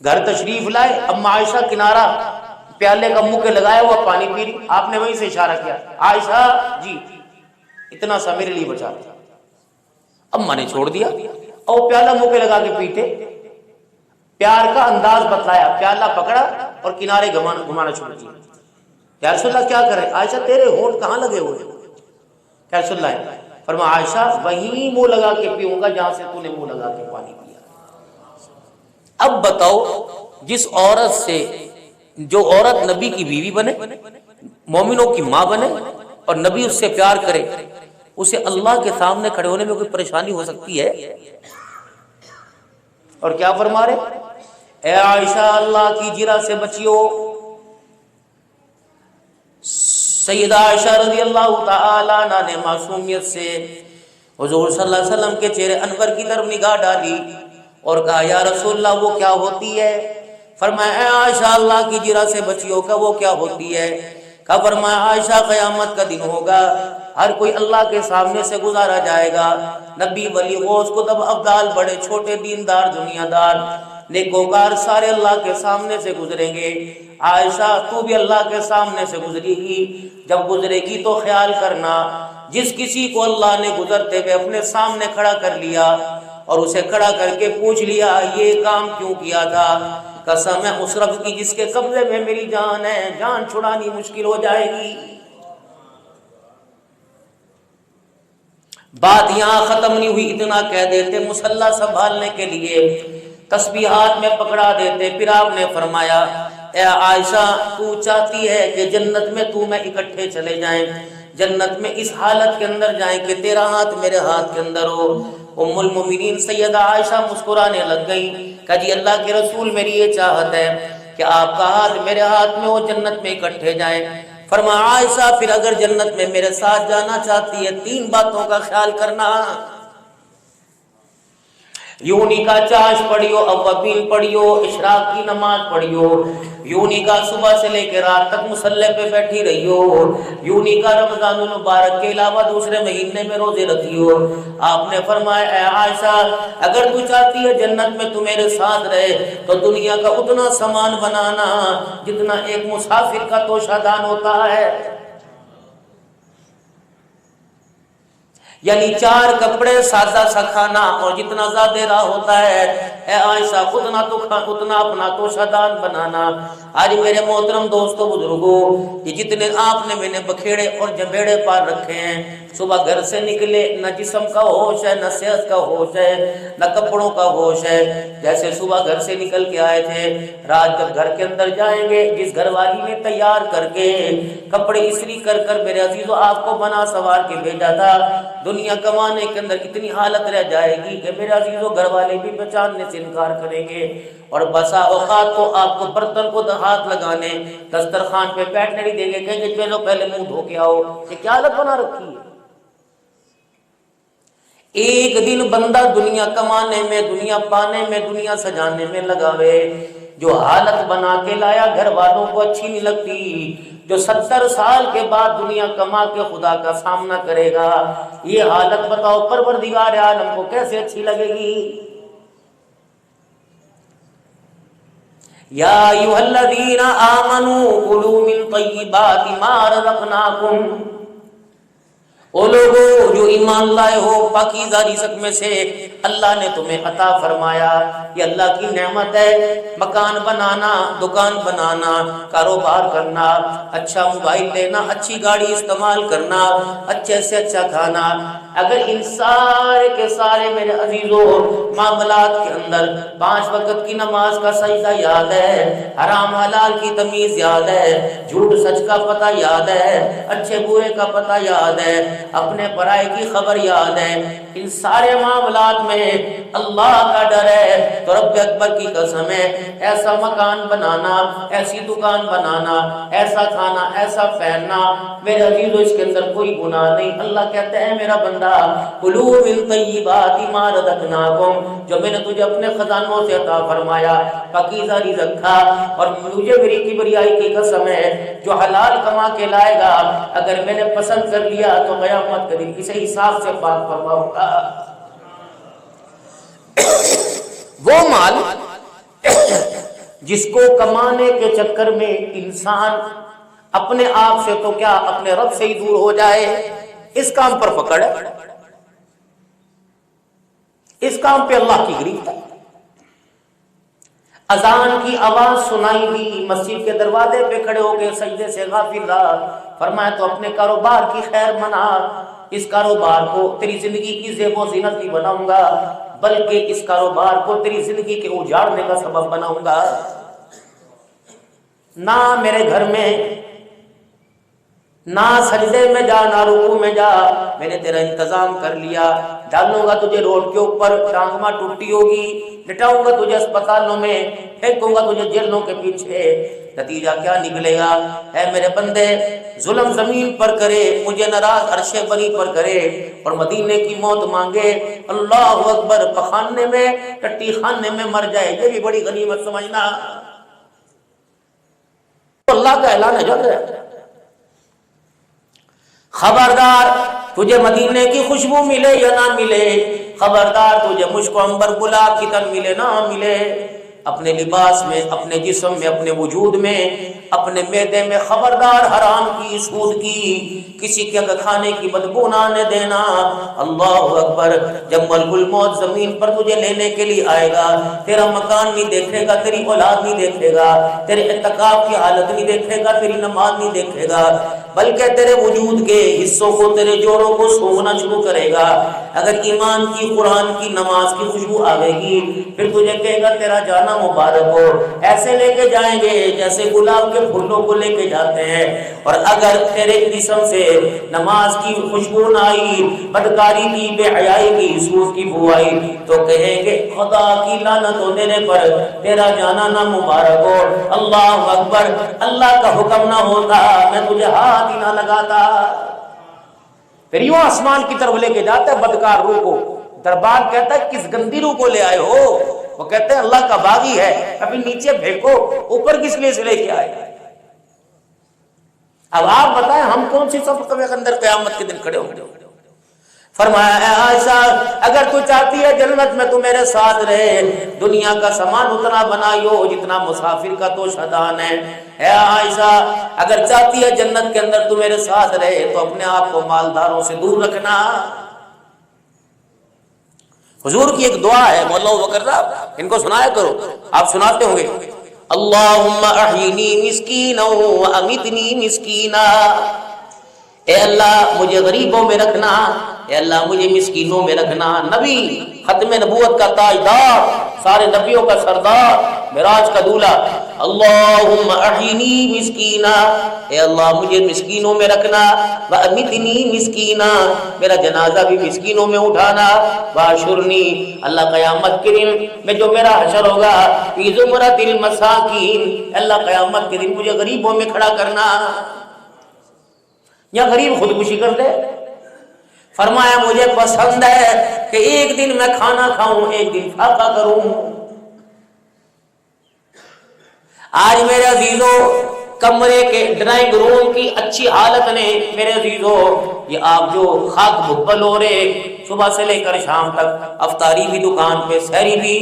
گھر تشریف لائے، اب عائشہ کنارہ پیالے کا منہ کے لگایا ہوا پانی پی رہی، آپ نے وہیں سے اشارہ کیا، عائشہ جی اتنا سا میرے لیے بچا دیا۔ اماں نے چھوڑ دیا اور پیالہ منہ کے لگا کے پیتے، پیار کا انداز بتلایا، پیالہ پکڑا اور کنارے گھمانا چھوڑ دیا۔ یا رسول اللہ کیا کرے؟ عائشہ تیرے ہونٹ کہاں لگے ہوئے؟ یا رسول اللہ، فرمایا عائشہ وہیں منہ لگا کے پیوں گا جہاں سے تو نے منہ لگا کے پانی پیا۔ اب بتاؤ، جس عورت سے، جو عورت نبی کی بیوی بنے، مومنوں کی ماں بنے اور نبی اس سے پیار کرے، اسے اللہ کے سامنے کھڑے ہونے میں کوئی پریشانی ہو سکتی ہے؟ اور کیا فرما رہے؟ اے عائشہ اللہ کی جرح سے بچیو۔ سیدہ عائشہ رضی اللہ تعالی عنہ نے معصومیت سے حضور صلی اللہ علیہ وسلم کے چہرے انور کی طرف نگاہ ڈالی اور کہا یا رسول اللہ وہ کیا ہوتی ہے؟ فرمایا اے عائشہ اللہ کی جرح سے بچیو کا وہ کیا ہوتی ہے؟ کہا فرمایا عائشہ قیامت کا دن ہوگا، ہر کوئی اللہ کے سامنے سے گزارا جائے گا، نبی ولی غوث قطب ابدال بڑے چھوٹے دیندار دنیا دار نیکوکار سارے اللہ کے سامنے سے گزریں گے۔ عائشہ تو بھی اللہ کے سامنے سے گزری گی، جب گزرے گی تو خیال کرنا جس کسی کو اللہ نے گزرتے ہوئے اپنے سامنے کھڑا کر لیا اور اسے کھڑا کر کے پوچھ لیا یہ کام کیوں کیا تھا، قسم ہے اس رب کی جس کے قبضے میں میری جان ہے، جان چھڑانی مشکل ہو جائے گی۔ بات یہاں ختم نہیں ہوئی، اتنا کہہ دیتے مصلی سنبھالنے کے لیے تسبیحات میں پکڑا دیتے۔ پھر آپ نے فرمایا اے عائشہ تو چاہتی ہے کہ جنت میں تو میں اکٹھے چلے جائیں، جنت میں اس حالت کے اندر جائیں کہ تیرا ہاتھ میرے ہاتھ کے اندر ہو؟ ام المومنین سیدہ عائشہ مسکرانے لگ گئی، کہا جی اللہ کے رسول میری یہ چاہت ہے کہ آپ کا ہاتھ میرے ہاتھ میں ہو، جنت میں اکٹھے جائیں۔ فرمایا عائشہ پھر اگر جنت میں میرے ساتھ جانا چاہتی ہے 3 باتوں کا خیال کرنا، یونی کا چاش پڑھیو، اوابین پڑھیو، اشراق کی نماز پڑھیو، یونی کا صبح سے لے کے رات تک مصلی پہ بیٹھی رہیو، یونی کا رمضان المبارک کے علاوہ دوسرے مہینے میں روزے رکھیو۔ آپ نے فرمایا اے عائشہ اگر تو چاہتی ہے جنت میں تو میرے ساتھ رہے تو دنیا کا اتنا سامان بنانا جتنا ایک مسافر کا توشہ دان ہوتا ہے، یعنی 4 کپڑے سادہ سا کھانا اور جتنا زیادہ راہ ہوتا ہے، اے عائشہ اتنا اپنا توشہ دان بنانا۔ آج میرے محترم دوستو بزرگوں، یہ جتنے آپ نے میں نے بکھیڑے اور جبیڑے پار رکھے ہیں، صبح گھر سے نکلے نہ جسم کا ہوش ہے، نہ صحت کا ہوش ہے، نہ کپڑوں کا ہوش ہے۔ جیسے صبح گھر سے نکل کے آئے تھے، رات جب گھر کے اندر جائیں گے، جس گھر والی نے تیار کر کے کپڑے استری کر کر میرے عزیزو آپ کو بنا سوار کے بھیجا تھا، دنیا کمانے کے اندر اتنی حالت رہ جائے گی کہ میرے عزیزو گھر والے بھی پہچاننے سے انکار کریں گے، اور بسا اوقات تو آپ کو برتن کو ہاتھ لگانے، دسترخوان پہ بیٹھنے نہیں دیں گے، کہیں گے چلو پہلے منہ دھو کے آؤ۔ یہ کیا حالت بنا رکھی ہے؟ ایک دن بندہ دنیا کمانے میں، دنیا پانے میں، دنیا سجانے میں لگاوے، جو حالت بنا کے لایا گھر والوں کو اچھی نہیں لگتی، جو 70 سال کے بعد دنیا کما کے خدا کا سامنا کرے گا، یہ حالت بتاؤ پروردگار عالم کو کیسے اچھی لگے گی؟ یا ایھا الذین آمنوا کلوا من طیبات ما رزقناکم، او لوگو جو ایمان لائے ہو پاکیزہ رزق میں سے اللہ نے تمہیں عطا فرمایا، یہ اللہ کی نعمت ہے۔ مکان بنانا، دکان بنانا، کاروبار کرنا، اچھا موبائل لینا، اچھی گاڑی استعمال کرنا، اچھے سے اچھا کھانا، اگر ان سارے کے سارے میرے عزیزوں معاملات کے اندر 5 وقت کی نماز کا سجدہ یاد ہے، حرام حلال کی تمیز یاد ہے، جھوٹ سچ کا پتہ یاد ہے، اچھے برے کا پتہ یاد ہے، اپنے پرائے کی خبر یاد ہے، ان سارے معاملات میں اللہ کا ڈر ہے، تو رب اکبر کی قسم ہے ایسا مکان بنانا، ایسی دکان بنانا، ایسا کھانا، ایسا پہننا، میرے عزیزو اس کے اندر کوئی گناہ نہیں۔ اللہ کہتے ہیں میرا بندہ کلوا من طیبات ما رزقناکم، جو میں نے تجھے اپنے خزانوں سے عطا فرمایا پاکیزہ رزق کھا، اور مجھے میری کبریائی کی قسم ہے جو حلال کما کے لائے گا اگر میں نے پسند کر لیا تو قیامت کے دن اسے حساب سے پاک فرماؤں گا۔ وہ مال جس کو کمانے کے چکر میں انسان اپنے آپ سے تو کیا اپنے رب سے ہی دور ہو جائے، اس کام پر پکڑ ہے، اس کام پہ اللہ کی گرفت ہے۔ اذان کی آواز سنائی دی، مسجد کے دروازے پہ کھڑے ہو کے سجدے سے غافل رہا، فرمایا تو اپنے کاروبار کی خیر منا، اس کاروبار کو تیری زندگی کی زیب و زینت نہیں بناؤں گا، بلکہ اس کاروبار کو تیری زندگی کے اجاڑنے کا سبب بناؤں گا۔ نہ میرے گھر میں نہ سجدے میں جا، نہ رکوع میں جا، میں نے تیرا انتظام کر لیا، ڈالوں گا تجھے روڈ کے اوپر، ٹانگما ٹوٹی ہوگی، لٹاؤں گا تجھے اسپتالوں میں، پھینکوں گا تجھے جیلوں کے پیچھے، نتیجہ کیا نکلے گا؟ اے میرے بندے، ظلم زمین پر کرے، مجھے ناراض عرش بری پر کرے اور مدینے کی موت مانگے، اللہ اکبر، پخانے میں ٹٹی خانے میں مر جائے، یہ بھی بڑی غنیمت سمجھنا۔ اللہ کا اعلان ہے جو خبردار تجھے مدینے کی خوشبو ملے یا نہ ملے، خبردار تجھے مشک و عنبر گلاب کی تن ملے نہ ملے، اپنے لباس میں، اپنے جسم میں، اپنے وجود میں، اپنے معدے میں خبردار حرام کی، سود کی، کسی کے کھانے کی بدبو نہ آنے دینا۔ اللہ اکبر، جب ملک الموت زمین پر تجھے لینے کے لیے آئے گا، تیرا مکان نہیں دیکھے گا، تیری اولاد نہیں دیکھے گا، تیرے اعتکاف کی حالت نہیں دیکھے گا، تیری نماز نہیں دیکھے گا، بلکہ تیرے وجود کے حصوں کو، تیرے جوڑوں کو سونگنا شروع کرے گا۔ اگر ایمان کی، قرآن کی، نماز کی خوشبو آئے گی، پھر تجھے کہے گا تیرا جانا مبارک ہو، ایسے لے کے جائیں گے جیسے گلاب کے پھولوں کو لے کے جاتے ہیں۔ اور اگر تیرے جسم سے نماز کی خوشبو نہ آئی، بدکاری کی، بے حیائی کی، سود کی بو آئی، تو کہیں گے خدا کی لعنت ہو تیرے پر، تیرا جانا نہ مبارک ہو۔ اللہ اکبر، اللہ کا حکم نہ ہوتا میں تجھے ہاتھ ہی نہ لگاتا۔ پھر یوں آسمان کی طرف لے کے جاتا ہے بدکار روح کو، دربار کہتا ہے کس گندی روح کو لے آئے ہو؟ وہ کہتے ہیں اللہ کا باغی ہے، ابھی نیچے پھینکو، اوپر کس لیے سے لے کے آئے؟ اب آپ بتائیں ہم کون سی صف کے اندر قیامت کے دن کھڑے ہوں گے؟ فرمایا اے عائشہ، اگر تو چاہتی ہے جنت میں تو میرے ساتھ رہے، دنیا کا سامان اتنا بنائیو جتنا مسافر کا توشہ دان ہے۔ اے عائشہ، اگر چاہتی ہے جنت کے اندر تو میرے ساتھ رہے تو اپنے آپ کو مالداروں سے دور رکھنا۔ حضور کی ایک دعا ہے، مولا بکر صاحب ان کو سنایا کرو، آپ سناتے ہوں گے، اللہم احینی مسکینا وامیتنی مسکینا، اے اللہ مجھے غریبوں میں رکھنا، اے اللہ مجھے مسکینوں میں رکھنا۔ نبی، ختم نبوت کا تاجدار، سارے نبیوں کا سردار، معراج کا دولہا، اللہم احینی مسکینا، اے اللہ مجھے مسکینوں میں رکھنا، وامیتنی مسکینا، میرا جنازہ بھی مسکینوں میں اٹھانا، واشرنی، اللہ قیامت کے دن میں جو میرا حشر ہوگا، فی زمرۃ المساکین، اللہ قیامت کے دن مجھے غریبوں میں کھڑا کرنا۔ یا غریب خودکشی کر دے؟ فرمایا مجھے پسند ہے کہ ایک دن میں کھانا کھاؤں، ایک دن فاقہ کروں۔ آج میرے عزیزوں، کمرے کے ڈرائنگ روم کی اچھی حالت نے میرے عزیزوں، یہ آپ جو خاک بھبل ہو رہے صبح سے لے کر شام تک، افطاری بھی دکان پہ، سحری بھی،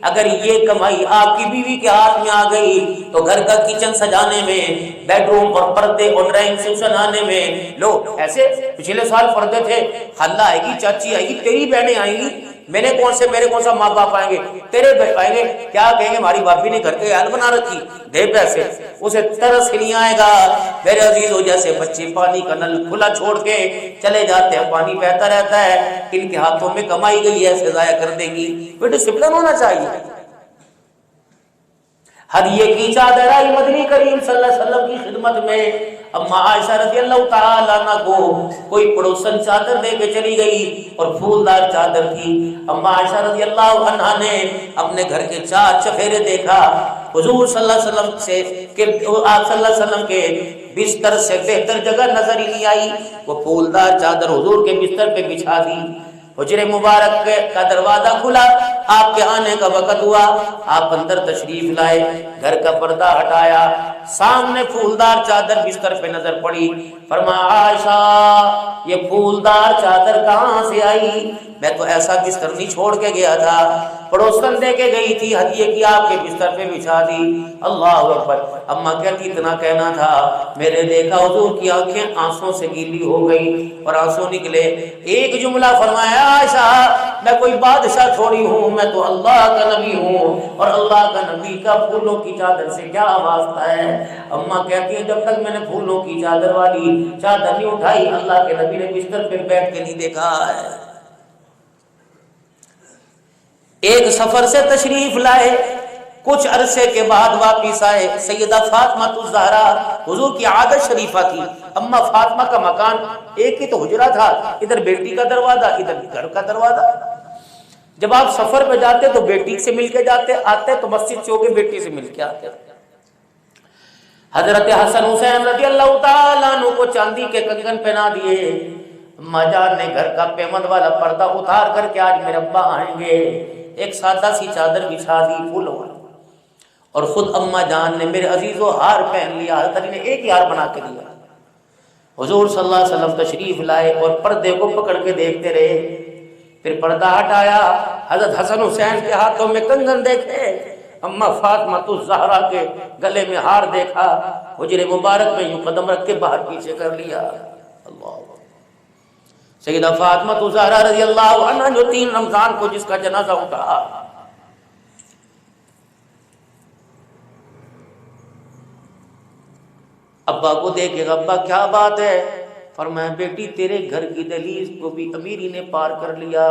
اگر یہ کمائی آپ کی بیوی کے ہاتھ میں آ گئی تو گھر کا کچن سجانے میں، بیڈ روم اور پردے اور ڈرائنگ سیکشن آنے میں، لو ایسے پچھلے سال پردے تھے، خالہ آئے گی، چاچی آئے گی، تیری بہنیں آئیں گی، میرے کون سا ماں باپ آئیں گے، تیرے آئیں گے، کیا کہیں گے ہماری بھابھی نے گھر کے حال بنا رکھی، دے پیسے، اسے ترس نہیں آئے گا۔ میرے عزیزوں، جیسے بچے پانی کا نل کھلا چھوڑ کے چلے جاتے ہیں، پانی بہتا رہتا ہے، ان کے ہاتھوں میں کمائی گئی ایسے ضائع کر دیں گی۔ کوئی ڈسپلن ہونا چاہیے۔ ہدیے کی چادر آئی مدنی کریم صلی اللہ علیہ وسلم کی خدمت میں، اما عائشہ رضی اللہ تعالیٰ عنہ کو کوئی پڑوسن چادر دے کے چلی گئی اور پھولدار چادر تھی۔ اما عائشہ رضی اللہ عنہ نے اپنے گھر کے چار چفیرے دیکھا، حضور صلی اللہ علیہ وسلم سے کہ آپ صلی اللہ علیہ وسلم کے بستر سے بہتر جگہ نظر ہی نہیں آئی، وہ پھولدار چادر حضور کے بستر پہ بچھا دی۔ حجرے مبارک کا دروازہ کھلا، آپ کے آنے کا وقت ہوا، آپ اندر تشریف لائے، گھر کا پردہ ہٹایا، سامنے پھولدار چادر بستر پہ نظر پڑی، فرمایا عائشہ یہ پھولدار چادر کہاں سے آئی؟ میں تو ایسا بستر نہیں چھوڑ کے گیا تھا، پڑوسن دے کے گئی تھی، ہدیے کی آپ کے بستر پہ بچھا دی۔ اللہ اکبر۔ اماں کہتی اتنا کہنا تھا، میرے دیکھا حضور کی آنکھیں آنسوں سے گیلی ہو گئی اور آنسوں نکلے، ایک جملہ فرمایا عائشہ میں کوئی بادشاہ تھوڑی ہوں، میں تو اللہ کا نبی ہوں، اور اللہ کا نبی کا پھولوں کی چادر سے کیا واسطہ ہے؟ اماں کہتی ہیں جب تک میں نے پھولوں کی چادر والی چادر نہیں اٹھائی، اللہ کے نبی نے بستر پہ بیٹھ کے نہیں دیکھا ہے۔ ایک سفر سے تشریف لائے، کچھ عرصے کے بعد واپس آئے، سیدہ فاطمہ الزہرا، حضور کی عادت شریفہ تھی، اما فاطمہ کا مکان ایک ہی تو حجرہ تھا، ادھر بیٹی کا دروازہ ادھر گھر کا دروازہ۔ جب آپ سفر پہ جاتے تو بیٹی سے مل کے جاتے، آتے تو مسجد سے ہو کے بیٹی سے مل کے آتے۔ حضرت حسن حسین رضی اللہ تعالیٰ عنہ کو چاندی کے کنگن پہنا دیے، اما جان نے گھر کا پیمند والا پردہ اتار کر کے آج میرے ابا آئیں گے، ایک سادہ سی چادر بچھا دی پھولوں والی، اور خود اما جان نے میرے عزیزو ہار پہن لیا، حضرت علی نے ایک ہی ہار بنا کے دیا۔ حضور صلی اللہ علیہ وسلم تشریف لائے اور پردے کو پکڑ کے دیکھتے رہے، پھر پردہ ہٹایا، حضرت حسن حسین کے ہاتھوں میں کنگن دیکھے، اما فاطمہ الزہرا کے گلے میں ہار دیکھا، حجرے مبارک میں یوں قدم رکھ کے باہر پیچھے کر لیا۔ اللہ سیدہ فاطمہ الزہرا رضی اللہ عنہ جو 3 رمضان کو جس کا جنازہ اٹھا، ابا کو دیکھے گا، ابا کیا بات ہے؟ فرمایا بیٹی تیرے گھر کی دہلیز کو بھی امیری نے پار کر لیا،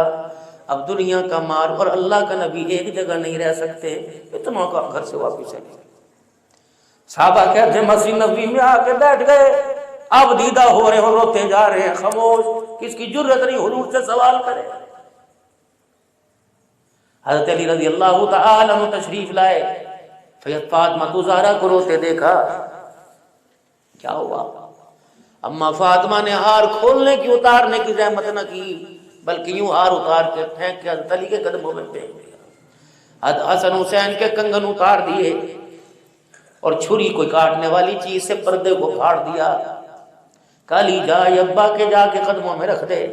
اب دنیا کا مال اور اللہ کا نبی ایک جگہ نہیں رہ سکتے، اتنا کا گھر سے واپس چلے۔ صحابہ کہتے ہیں مسجد نبوی میں آ کے بیٹھ گئے، اب دیدہ ہو رہے ہو، روتے جا رہے ہیں، خاموش، کس کی جرت نہیں حضور سے سوال کرے۔ حضرت علی رضی اللہ تعالی عنہ تشریف لائے، سید فاطمہ الزہرا کو روتے دیکھا، کیا ہوا؟ اما فاطمہ نے ہار کھولنے کی اتارنے کی زحمت نہ کی، بلکہ یوں ہار اتار کے پھینک کے حضرت علی کے قدموں میں پھینک دیا۔ حسن حسین کے کنگن اتار دیے اور چھری کوئی کاٹنے والی چیز سے پردے کو پھاڑ دیا۔ کالی جا ابا کے جا کے قدموں میں رکھ دے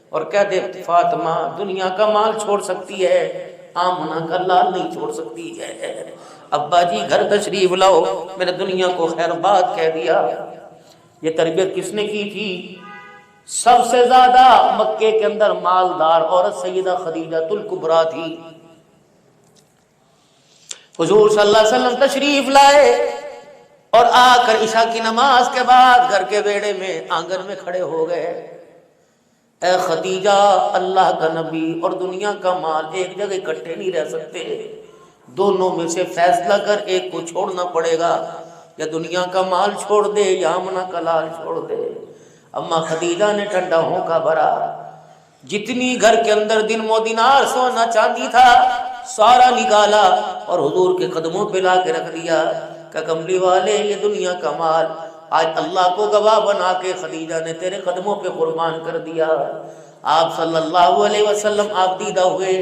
اور کہہ دے فاطمہ دنیا کا مال چھوڑ سکتی ہے، آمنہ کا لال نہیں چھوڑ سکتی ہے۔ ابا جی گھر تشریف لاؤ، میں نے دنیا کو خیر بات کہہ دیا۔ یہ تربیت کس نے کی تھی؟ سب سے زیادہ مکے کے اندر مالدار عورت سیدہ خدیجہ الکبریٰ تھی۔ حضور صلی اللہ علیہ وسلم تشریف لائے اور آ کر عشاء کی نماز کے بعد گھر کے بیڑے میں آنگن میں کھڑے ہو گئے۔ اے خدیجہ، اللہ کا نبی اور دنیا کا مال ایک جگہ اکٹھے نہیں رہ سکتے، دونوں میں سے فیصلہ کر، ایک کو چھوڑنا پڑے گا، یا دنیا کا مال چھوڑ دے یا آمنہ کا لال چھوڑ دے۔ اما خدیجہ نے ٹھنڈا ہونکا بھرا، جتنی گھر کے اندر دن و دینار سونا چاندی تھا سارا نکالا اور حضور کے قدموں پہ لا کے رکھ دیا کہ کملی والے یہ دنیا کا مال آج اللہ کو گواہ بنا کے خدیجہ نے تیرے قدموں پہ قربان کر دیا۔ آپ صلی اللہ علیہ وسلم آپ دیدہ ہوئے،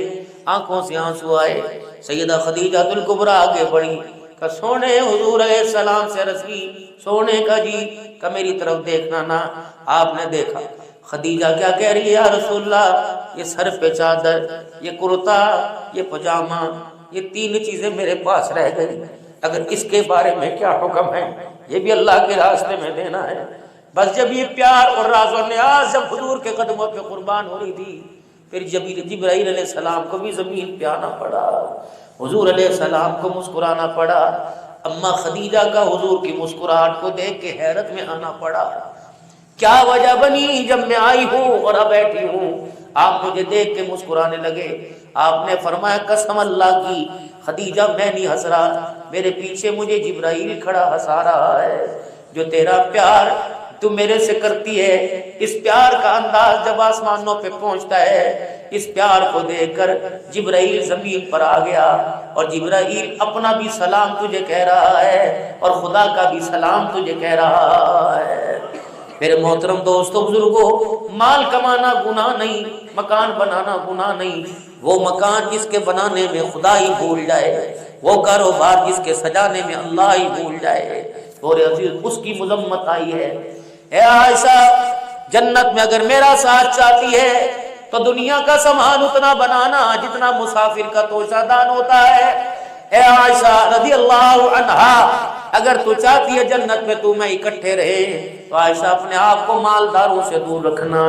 آنکھوں سے آنسو آئے۔ سیدہ خدیجہ الکبریٰ آگے بڑھی کہ سونے حضور علیہ السلام سے رسی، سونے کا جی کہ میری طرف دیکھنا نہ۔ آپ نے دیکھا خدیجہ کیا کہہ رہی ہے، یا رسول اللہ یہ سر پہ چادر، یہ کرتا، یہ پجامہ، یہ 3 چیزیں میرے پاس رہ گئی، اگر اس کے بارے میں کیا حکم ہے؟ یہ بھی اللہ کے راستے میں دینا ہے۔ بس جب یہ پیار اور راز و نیاز جب حضور کے قدموں پہ قربان ہو رہی تھی، پھر جبرائیل علیہ السلام کو بھی زمین پہ آنا پڑا، حضور علیہ السلام کو مسکرانا پڑا۔ اما خدیجہ کا حضور کی مسکراہٹ کو دیکھ کے حیرت میں آنا پڑا، کیا وجہ بنی جب میں آئی ہوں اور اب بیٹھی ہوں آپ مجھے دیکھ کے مسکرانے لگے؟ آپ نے فرمایا قسم اللہ کی خدیجہ میں نہیں ہنس رہا، میرے پیچھے مجھے جبرائیل کھڑا ہنسا رہا ہے، جو تیرا پیار تو میرے سے کرتی ہے، اس پیار کا انداز جب آسمانوں پہ پہنچتا ہے، اس پیار کو دیکھ کر جبرائیل زمین پر آ گیا اور جبرائیل اپنا بھی سلام تجھے کہہ رہا ہے اور خدا کا بھی سلام تجھے کہہ رہا ہے۔ میرے محترم دوستوں بزرگوں، مال کمانا گناہ نہیں، مکان بنانا گناہ نہیں، وہ مکان جس کے بنانے میں خدا ہی بھول جائے، وہ کاروبار جس کے سجانے میں اللہ ہی بھول جائے، اور عزیز اس کی مذمت آئی ہے۔ اے عائشہ، جنت میں اگر میرا ساتھ چاہتی ہے تو دنیا کا سامان اتنا بنانا جتنا مسافر کا توشہ دان ہوتا ہے۔ اے عائشہ رضی اللہ عنہا، اگر تو چاہتی ہے جنت میں تو میں اکٹھے رہے تو عائشہ اپنے آپ کو مالداروں سے دور رکھنا۔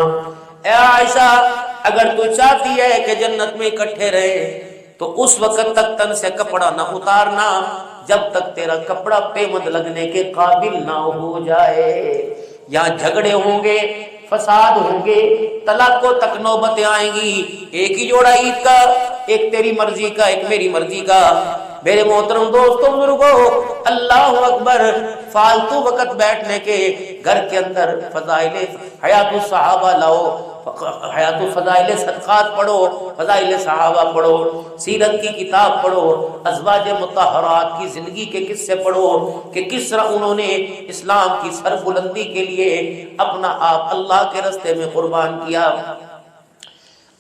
اے عائشہ، اگر تو چاہتی ہے کہ جنت میں اکٹھے رہے تو اس وقت تک تن سے کپڑا نہ اتارنا جب تک تیرا کپڑا پیمند لگنے کے قابل نہ ہو جائے۔ یہاں جھگڑے ہوں گے، فساد ہوں گے، طلاقوں تک نوبتیں آئیں گی، ایک ہی جوڑا عید کا، ایک تیری مرضی کا ایک میری مرضی کا۔ میرے محترم دوستوں بزرگوں، اللہ اکبر، فالتو وقت بیٹھنے کے گھر کے اندر فضائل حیات الصحابہ لاؤ، حیات فضائل صدقات پڑھو، فضائل صحابہ پڑھو، سیرت کی کتاب پڑھو، ازواج مطہرات کی زندگی کے قصے پڑھو کہ کس طرح انہوں نے اسلام کی سربلندی کے لیے اپنا آپ اللہ کے راستے میں قربان کیا۔